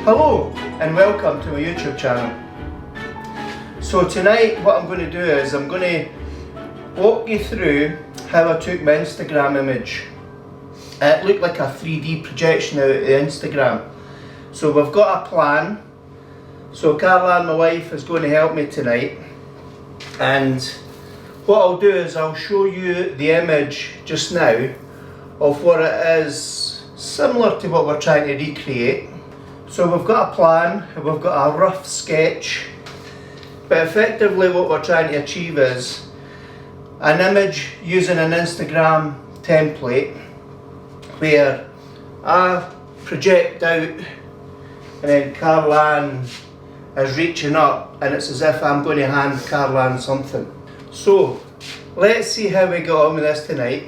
Hello and welcome to my YouTube channel. So tonight what I'm going to do is I'm going to walk you through how I took my Instagram image. It looked like a 3D projection out of the Instagram. So we've got a plan. So Carla, my wife, is going to help me tonight, and what I'll do is I'll show you the image just now of what it is, similar to what we're trying to recreate. So we've got a plan, we've got a rough sketch, but effectively what we're trying to achieve is an image using an Instagram template where I project out and then Carlan is reaching up, and it's as if I'm going to hand Carlan something. So let's see how we get on with this tonight.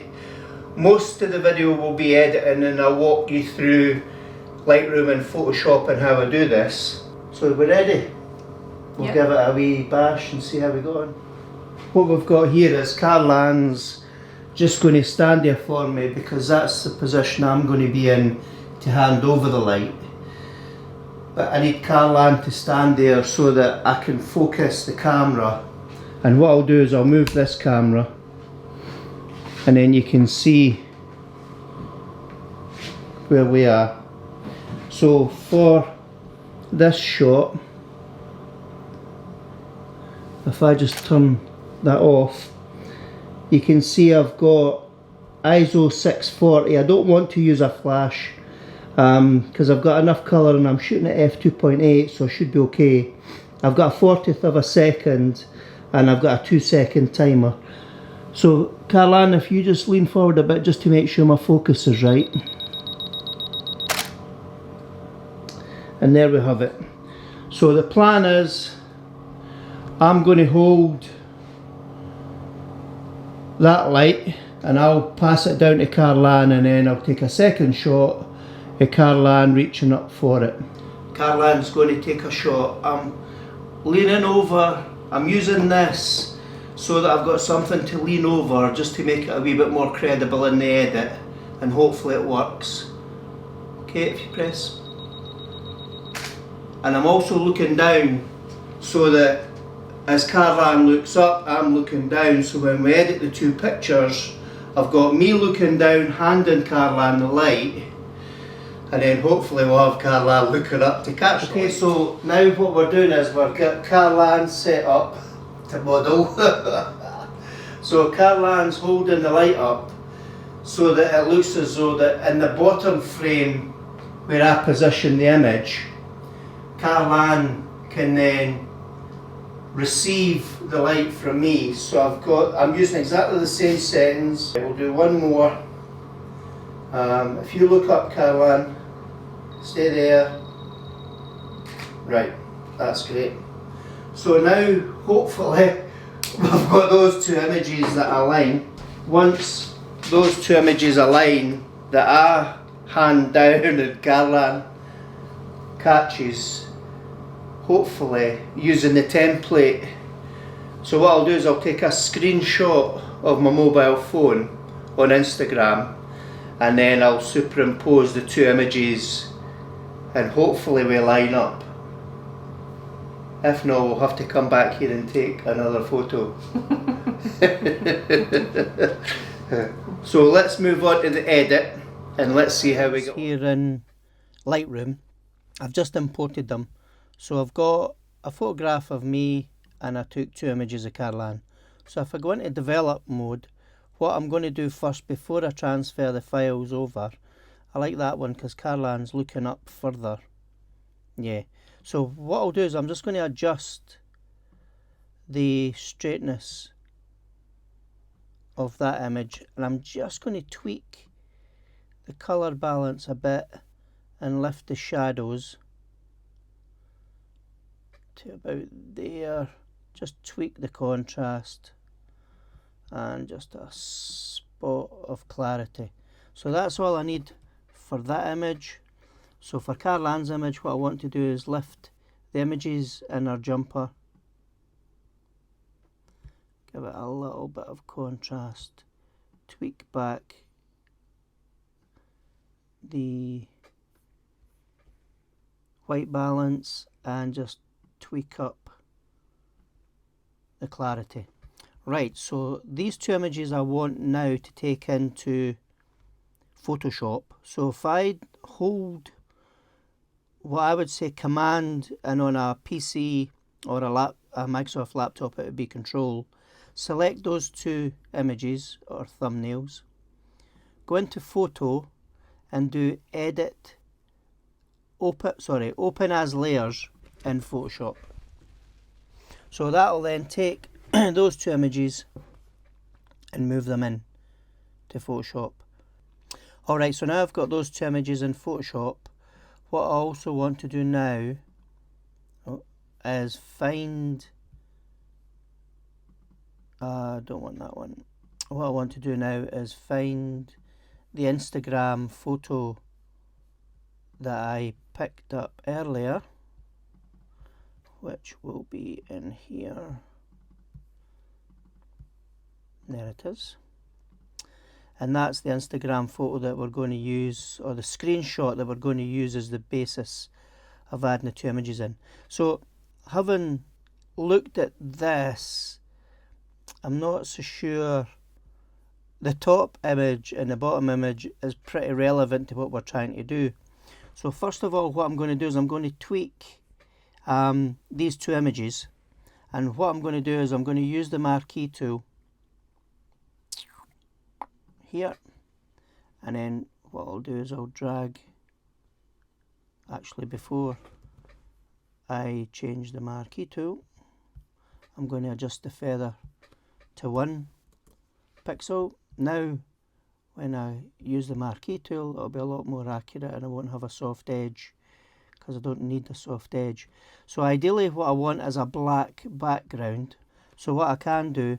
Most of the video will be editing, and I'll walk you through Lightroom and Photoshop and how I do this. So we're ready. We'll give it a wee bash and see how we go on. What we've got here is Carlan's just going to stand there for me, because that's the position I'm going to be in to hand over the light. But I need Carlan to stand there so that I can focus the camera. And what I'll do is I'll move this camera, and then you can see where we are. So for this shot, if I just turn that off, you can see I've got ISO 640. I don't want to use a flash because I've got enough colour, and I'm shooting at f2.8, so it should be okay. I've got a 40th of a second, and I've got a 2-second timer. So Carlan, if you just lean forward a bit just to make sure my focus is right. And there we have it. So the plan is I'm going to hold that light and I'll pass it down to Carlan, and then I'll take a second shot of Carlan reaching up for it. Carlan's going to take a shot. I'm leaning over. I'm using this so that I've got something to lean over, just to make it a wee bit more credible in the edit, and hopefully it works. Okay, if you press. And I'm also looking down so that as Carlan looks up, I'm looking down, so when we edit the two pictures, I've got me looking down, handing Carlan the light, and then hopefully we'll have Carlan looking up to catch it. Okay, so now what we're doing is we've got Carlan set up to model. So Carlan's holding the light up so that it looks as though that in the bottom frame where I position the image, Carlan can then receive the light from me. So I'm using exactly the same settings. We'll do one more. If you look up, Carlan, stay there. Right, that's great. So now hopefully we've got those two images that align. Once those two images align, that I hand down and Carlan catches, hopefully using the template. So what I'll do is I'll take a screenshot of my mobile phone on Instagram, and then I'll superimpose the two images, and hopefully we line up. If not, we'll have to come back here and take another photo. So let's move on to the edit and let's see how we go. Here in Lightroom, I've just imported them. So I've got a photograph of me, and I took two images of Carlan. So if I go into develop mode, what I'm going to do first before I transfer the files over, I like that one because Carlan's looking up further. Yeah. So what I'll do is I'm just going to adjust the straightness of that image, and I'm just going to tweak the colour balance a bit and lift the shadows to about there. Just tweak the contrast and just a spot of clarity. So that's all I need for that image. So for Carlan's image, what I want to do is lift the images in our jumper, give it a little bit of contrast, tweak back white balance and just tweak up the clarity. Right, so these two images I want now to take into Photoshop. So if I hold what I would say Command, and on a PC or a Microsoft laptop it would be Control, select those two images or thumbnails, go into Photo and do Edit, Open as Layers in Photoshop. So that'll then take those two images and move them in to Photoshop. Alright, so now I've got those two images in Photoshop. What I also want to do now is find, I don't want that one. What I want to do now is find the Instagram photo that I picked up earlier, which will be in here. There it is. And that's the Instagram photo that we're going to use, or the screenshot that we're going to use as the basis of adding the two images in. So having looked at this, I'm not so sure. The top image and the bottom image is pretty relevant to what we're trying to do. So first of all, what I'm going to do is I'm going to tweak these two images, and what I'm going to do is I'm going to use the marquee tool here, and then what I'll do is I'll drag, actually before I change the marquee tool, I'm going to adjust the feather to 1 pixel. Now when I use the marquee tool it'll be a lot more accurate and I won't have a soft edge, because I don't need a soft edge. So ideally what I want is a black background. So what I can do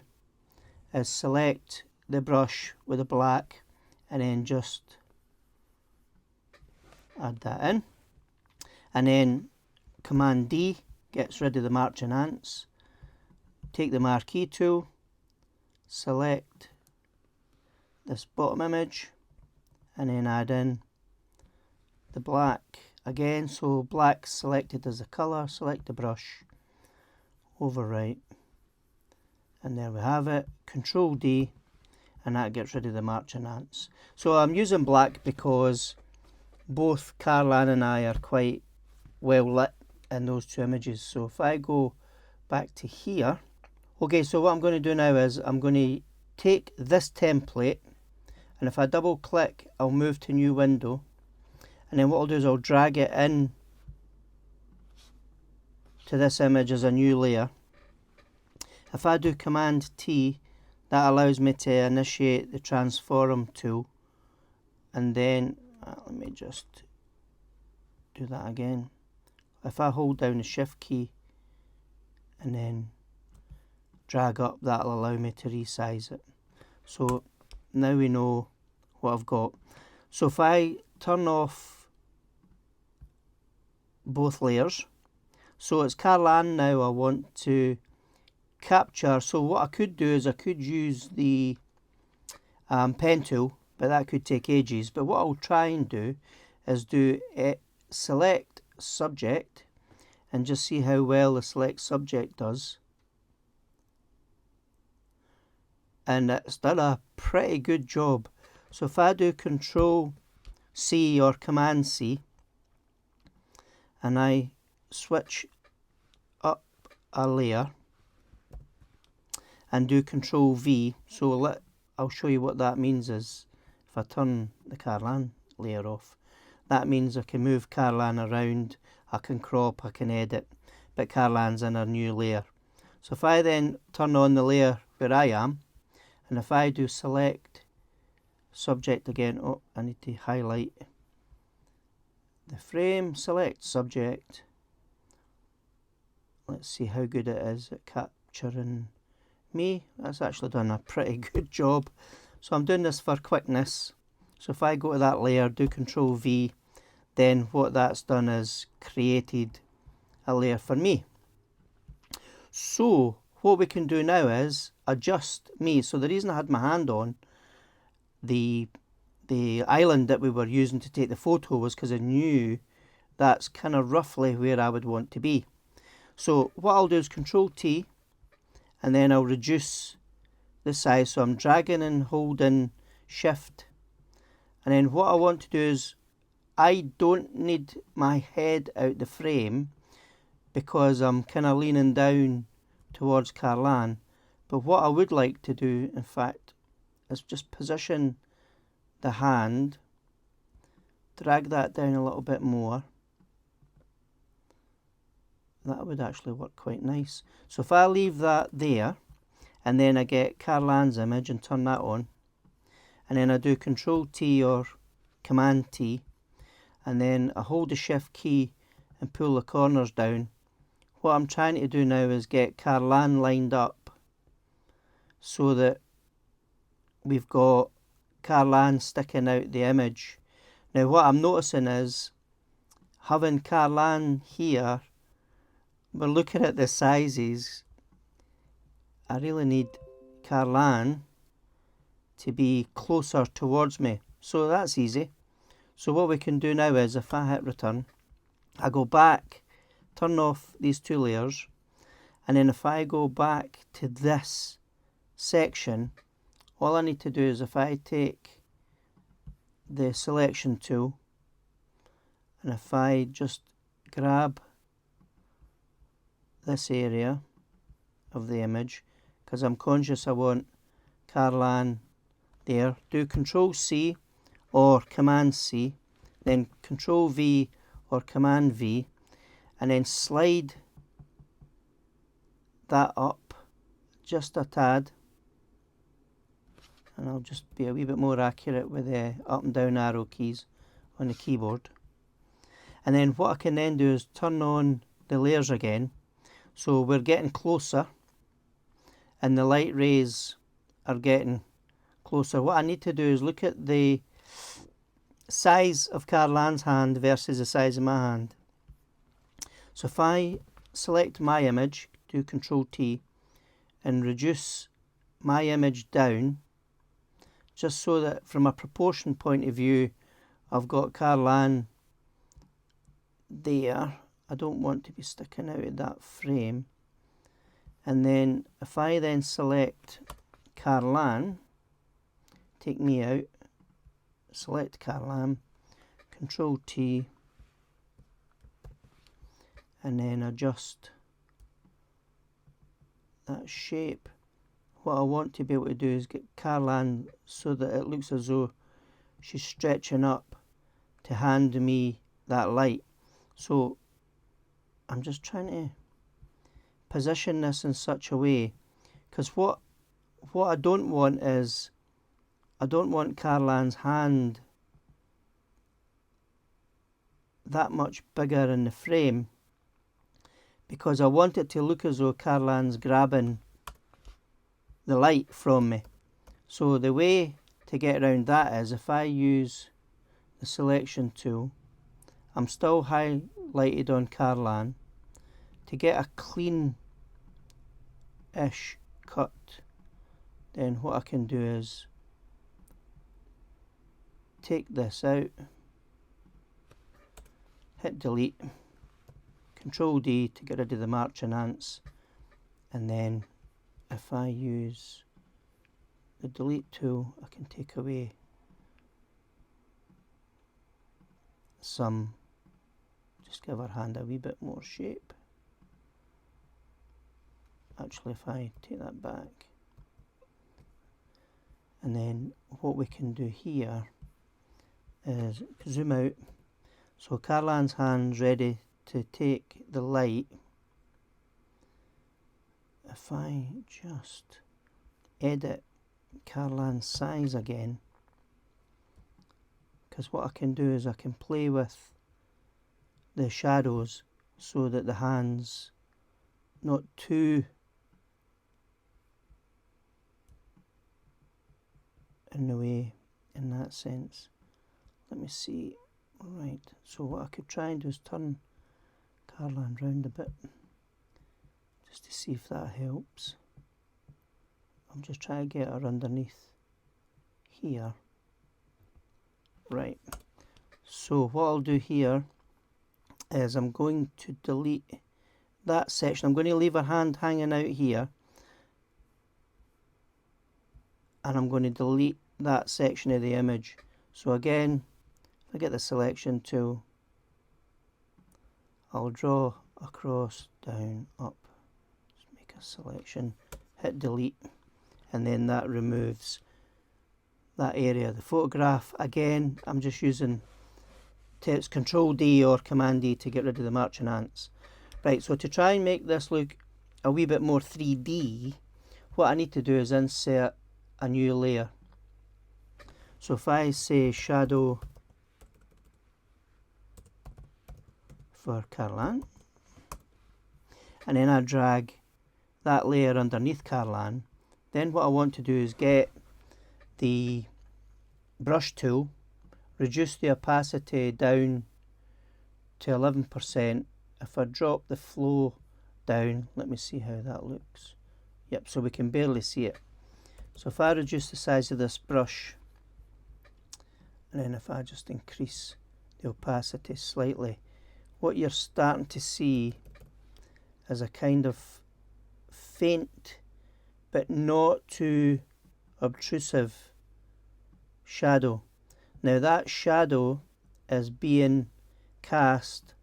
is select the brush with the black and then just add that in, and then Command D gets rid of the marching ants. Take the marquee tool, select this bottom image and then add in the black again. So black selected as a colour, select the brush, overwrite, and there we have it. Control D, and that gets rid of the marching ants. So I'm using black because both Carlann and I are quite well lit in those two images. So if I go back to here, okay, so what I'm going to do now is I'm going to take this template, and if I double click I'll move to new window, and then what I'll do is I'll drag it in to this image as a new layer. If I do Command T, that allows me to initiate the transform tool, and then let me just do that again. If I hold down the shift key and then drag up, that'll allow me to resize it. So now we know what I've got. So if I turn off both layers, so it's Carlann now I want to capture. So what I could do is I could use the pen tool, but that could take ages. But what I'll try and do is select subject and just see how well the select subject does. And it's done a pretty good job. So if I do Control C or Command C and I switch up a layer and do Control V, so I'll show you what that means. Is if I turn the Carlann layer off, that means I can move Carlann around, I can crop, I can edit, but Carlann's in a new layer. So if I then turn on the layer where I am, and if I do select subject again, oh, I need to highlight the frame, select subject. Let's see how good it is at capturing me. That's actually done a pretty good job. So I'm doing this for quickness. So if I go to that layer, do Control V, then what that's done is created a layer for me. So what we can do now is adjust me. So the reason I had my hand on the island that we were using to take the photo was because I knew that's kind of roughly where I would want to be. So what I'll do is Control T, and then I'll reduce the size. So I'm dragging and holding Shift, and then what I want to do is I don't need my head out the frame because I'm kind of leaning down towards Carlan. But what I would like to do, in fact, is just position the hand, drag that down a little bit more. That would actually work quite nice. So if I leave that there, and then I get Carlan's image and turn that on, and then I do Control T or Command T, and then I hold the Shift key and pull the corners down. What I'm trying to do now is get Carlan lined up so that we've got Carlan sticking out the image. Now what I'm noticing is, having Carlan here, we're looking at the sizes. I really need Carlan to be closer towards me. So that's easy. So what we can do now is, if I hit return, I go back, turn off these two layers, and then if I go back to this section, all I need to do is if I take the selection tool, and if I just grab this area of the image, because I'm conscious I want Carlan there, do Control C or Command C, then Control V or Command V, and then slide that up just a tad, and I'll just be a wee bit more accurate with the up and down arrow keys on the keyboard. And then what I can then do is turn on the layers again, so we're getting closer and the light rays are getting closer. What I need to do is look at the size of Carlan's hand versus the size of my hand. So if I select my image, do Control T, and reduce my image down, just so that from a proportion point of view, I've got Carlan there. I don't want to be sticking out of that frame. And then if I then select Carlan, take me out, select Carlan, Control T, and then adjust that shape. What I want to be able to do is get Carlan so that it looks as though she's stretching up to hand me that light. So I'm just trying to position this in such a way, because what I don't want is, I don't want Carlan's hand that much bigger in the frame, because I want it to look as though Carlan's grabbing the light from me. So the way to get around that is, if I use the selection tool, I'm still highlighted on Carlan. To get a clean-ish cut, then what I can do is take this out, hit delete, Control D to get rid of the marching ants, and then if I use the delete tool, I can take away some, just give our hand a wee bit more shape. Actually, if I take that back, and then what we can do here is zoom out. So Carlan's hand's ready to take the light. If I just edit Carlan's size again, because what I can do is I can play with the shadows so that the hand's not too in the way in that sense. Let me see. Right, so what I could try and do is turn Carlan round a bit, just to see if that helps. I'm just trying to get her underneath here. Right, so what I'll do here is I'm going to delete that section. I'm going to leave her hand hanging out here, and I'm going to delete that section of the image. So again, if I get the selection tool, I'll draw across, down, up, just make a selection, hit delete, and then that removes that area of the photograph. Again, I'm just using it's Control D or Command D to get rid of the marching ants. Right, so to try and make this look a wee bit more 3D, what I need to do is insert a new layer. So if I say shadow for Carlan, and then I drag that layer underneath Carlan, then what I want to do is get the brush tool, reduce the opacity down to 11%. If I drop the flow down, let me see how that looks. Yep, so we can barely see it. So if I reduce the size of this brush, and then if I just increase the opacity slightly, what you're starting to see is a kind of faint but not too obtrusive shadow. Now that shadow is being cast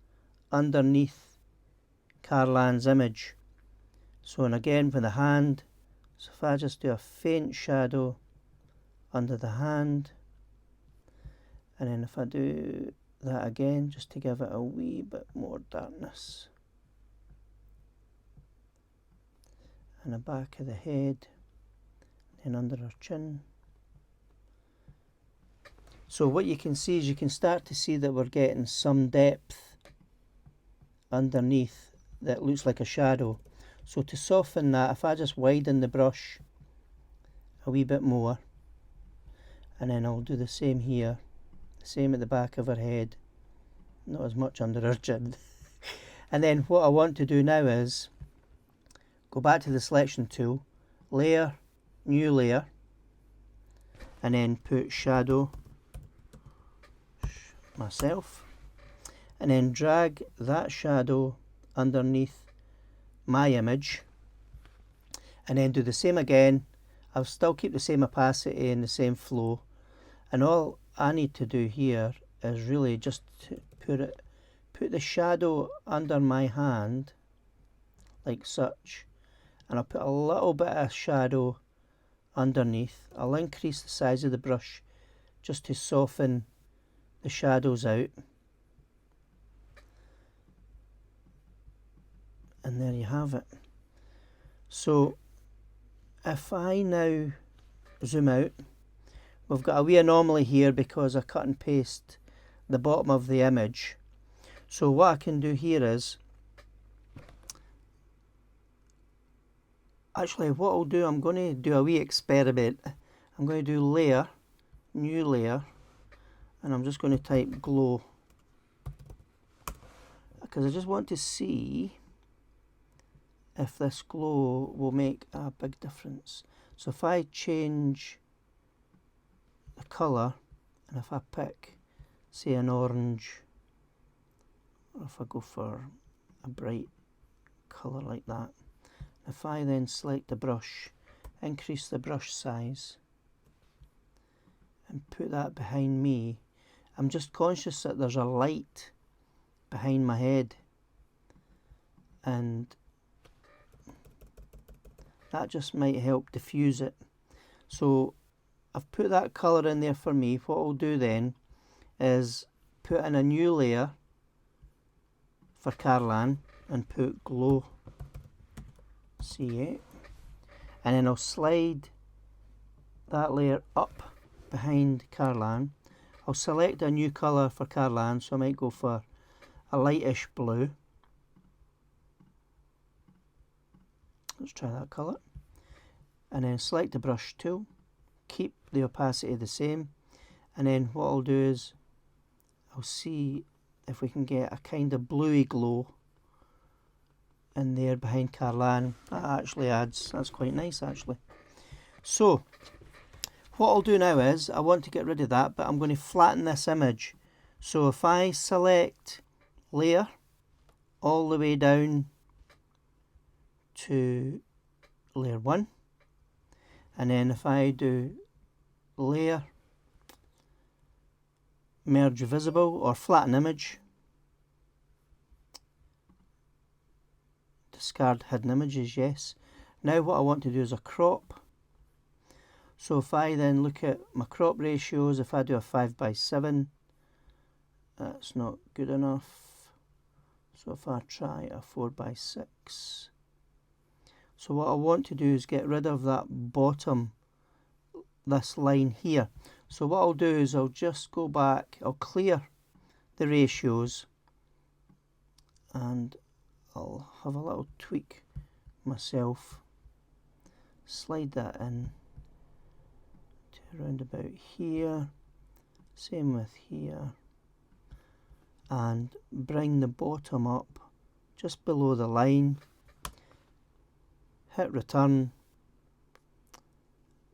underneath Carlan's image. So, and again with the hand, so if I just do a faint shadow under the hand, and then if I do that again just to give it a wee bit more darkness, and the back of the head, then under her chin. So what you can see is you can start to see that we're getting some depth underneath that looks like a shadow. So to soften that, if I just widen the brush a wee bit more, and then I'll do the same here, the same at the back of her head, not as much under her chin. And then what I want to do now is go back to the selection tool, layer, new layer, and then put shadow myself, and then drag that shadow underneath my image, and then do the same again. I'll still keep the same opacity and the same flow, and all I need to do here is really just to put the shadow under my hand like such, and I'll put a little bit of shadow underneath. I'll increase the size of the brush just to soften the shadows out, and there you have it. So if I now zoom out, we've got a wee anomaly here because I cut and paste the bottom of the image. So what I can do here is, actually what I'll do, I'm going to do a wee experiment. I'm going to do layer, new layer, and I'm just going to type glow, because I just want to see if this glow will make a big difference. So if I change the colour, and if I pick, say, an orange, or if I go for a bright colour like that, if I then select the brush, increase the brush size, and put that behind me, I'm just conscious that there's a light behind my head, and that just might help diffuse it. So I've put that colour in there for me. What I'll do then is put in a new layer for Carlan and put glow C8, and then I'll slide that layer up behind Carlan. I'll select a new colour for Carlan, so I might go for a lightish blue. Let's try that colour, and then select the brush tool, keep the opacity the same, and then what I'll do is I'll see if we can get a kind of bluey glow in there behind Carlan. That actually adds, that's quite nice actually. So what I'll do now is, I want to get rid of that, but I'm going to flatten this image. So if I select layer, all the way down to layer 1, and then if I do layer, merge visible or flatten image, discard hidden images, yes. Now what I want to do is a crop. So if I then look at my crop ratios, if I do a 5:7, that's not good enough. So if I try a 4:6. So what I want to do is get rid of that bottom, this line here. So what I'll do is I'll just go back, I'll clear the ratios, and I'll have a little tweak myself, slide that in to around about here, same with here, and bring the bottom up just below the line, hit return,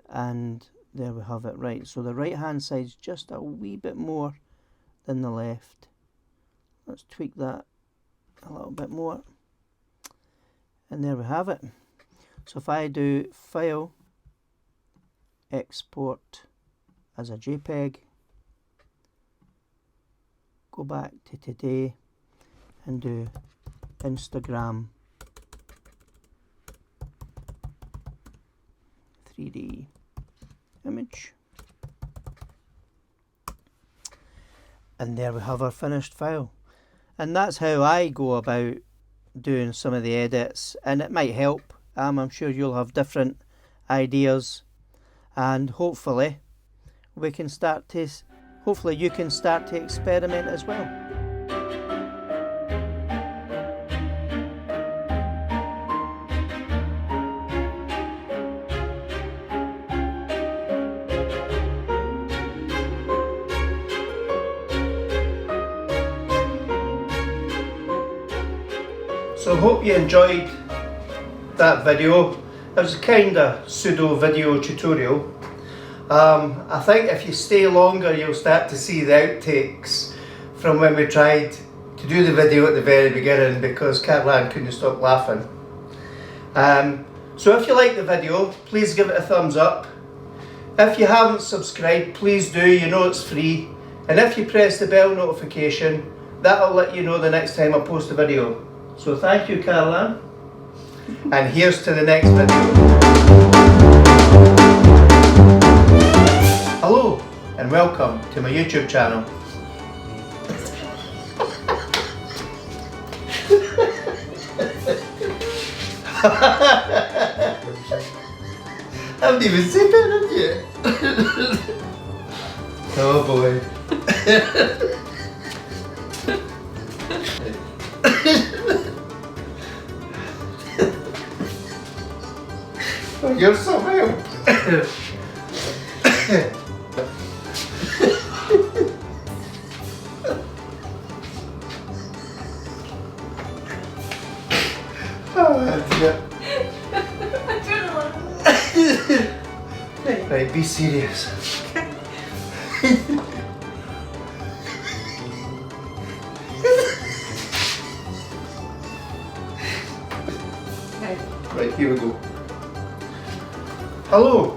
and there we have it. Right, so the right hand side's just a wee bit more than the left. Let's tweak that a little bit more, and there we have it. So if I do file, export as a JPEG, go back to today and do Instagram 3D image, and there we have our finished file. And that's how I go about doing some of the edits, and it might help. I'm sure you'll have different ideas, and hopefully we can start to, hopefully you can start to experiment as well. So hope you enjoyed that video. It was a kind of pseudo video tutorial. I think if you stay longer you'll start to see the outtakes from when we tried to do the video at the very beginning, because Caroline couldn't stop laughing. So if you like the video, please give it a thumbs up. If you haven't subscribed, please do, you know it's free. And if you press the bell notification, that'll let you know the next time I post a video. So thank you, Caroline, and here's to the next video. Hello and welcome to my YouTube channel. I haven't even said that yet. Oh boy. You're so help. Right, be serious. Right, here we go. Hello